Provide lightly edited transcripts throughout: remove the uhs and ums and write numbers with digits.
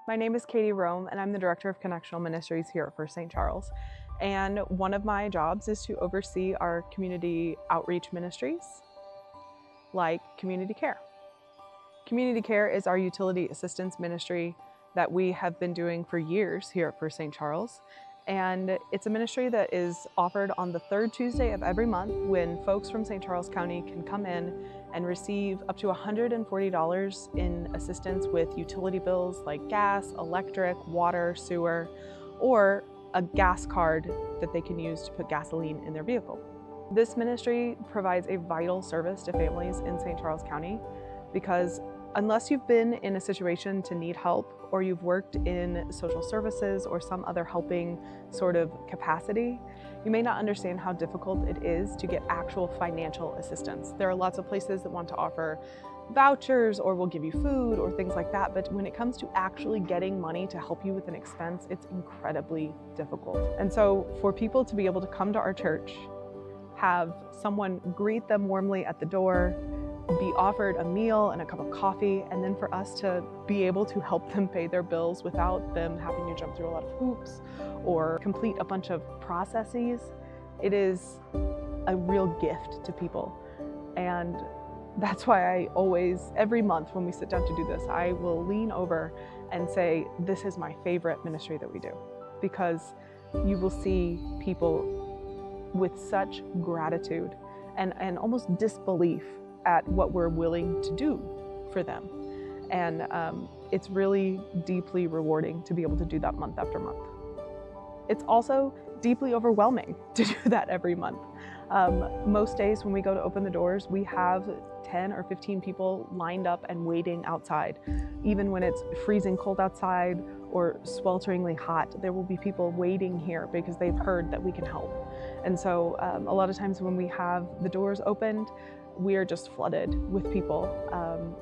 My name is Katie Rome, and I'm the Director of Connectional Ministries here at First St. Charles. And one of my jobs is to oversee our community outreach ministries, like Community Care. Community Care is our utility assistance ministry that we have been doing for years here at First St. Charles. And it's a ministry that is offered on the third Tuesday of every month when folks from St. Charles County can come in and receive up to $140 in assistance with utility bills like gas, electric, water, sewer, or a gas card that they can use to put gasoline in their vehicle. This ministry provides a vital service to families in St. Charles County because unless you've been in a situation to need help or you've worked in social services or some other helping sort of capacity, you may not understand how difficult it is to get actual financial assistance. There are lots of places that want to offer vouchers or will give you food or things like that, but when it comes to actually getting money to help you with an expense, it's incredibly difficult. And so for people to be able to come to our church, have someone greet them warmly at the door, be offered a meal and a cup of coffee, and then for us to be able to help them pay their bills without them having to jump through a lot of hoops or complete a bunch of processes, it is a real gift to people. And that's why I always, every month when we sit down to do this, I will lean over and say, this is my favorite ministry that we do, because you will see people with such gratitude and almost disbelief at what we're willing to do for them. And it's really deeply rewarding to be able to do that month after month. It's also deeply overwhelming to do that every month. Most days when we go to open the doors, we have 10 or 15 people lined up and waiting outside. Even when it's freezing cold outside or swelteringly hot, there will be people waiting here because they've heard that we can help. And so a lot of times when we have the doors opened, we are just flooded with people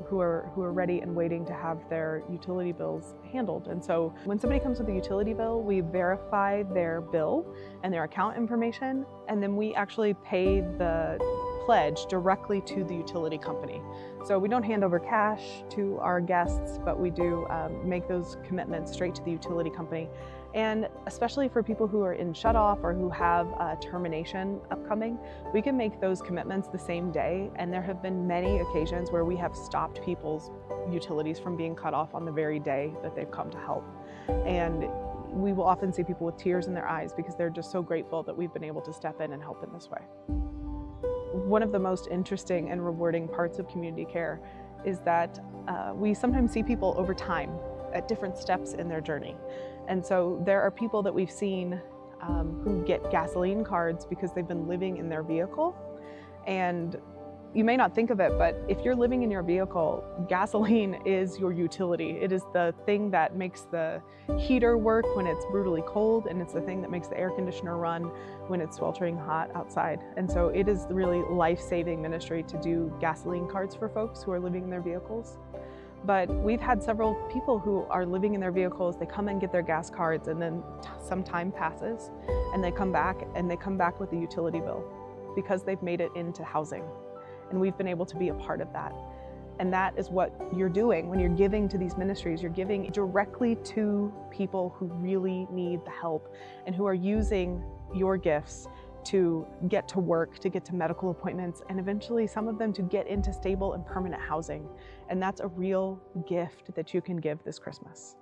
who are ready and waiting to have their utility bills handled. And so when somebody comes with a utility bill, we verify their bill and their account information, and then we actually pay the pledge directly to the utility company. So we don't hand over cash to our guests, but we do make those commitments straight to the utility company. And especially for people who are in shutoff or who have termination upcoming, we can make those commitments the same day. And there have been many occasions where we have stopped people's utilities from being cut off on the very day that they've come to help. And we will often see people with tears in their eyes because they're just so grateful that we've been able to step in and help in this way. One of the most interesting and rewarding parts of community care is that we sometimes see people over time at different steps in their journey. And so there are people that we've seen who get gasoline cards because they've been living in their vehicle. And you may not think of it, but if you're living in your vehicle, gasoline is your utility. It is the thing that makes the heater work when it's brutally cold, and it's the thing that makes the air conditioner run when it's sweltering hot outside. And so it is really life-saving ministry to do gasoline cards for folks who are living in their vehicles. But we've had several people who are living in their vehicles, they come and get their gas cards, and then some time passes and they come back with a utility bill because they've made it into housing. And we've been able to be a part of that. And that is what you're doing when you're giving to these ministries. You're giving directly to people who really need the help and who are using your gifts to get to work, to get to medical appointments, and eventually some of them to get into stable and permanent housing. And that's a real gift that you can give this Christmas.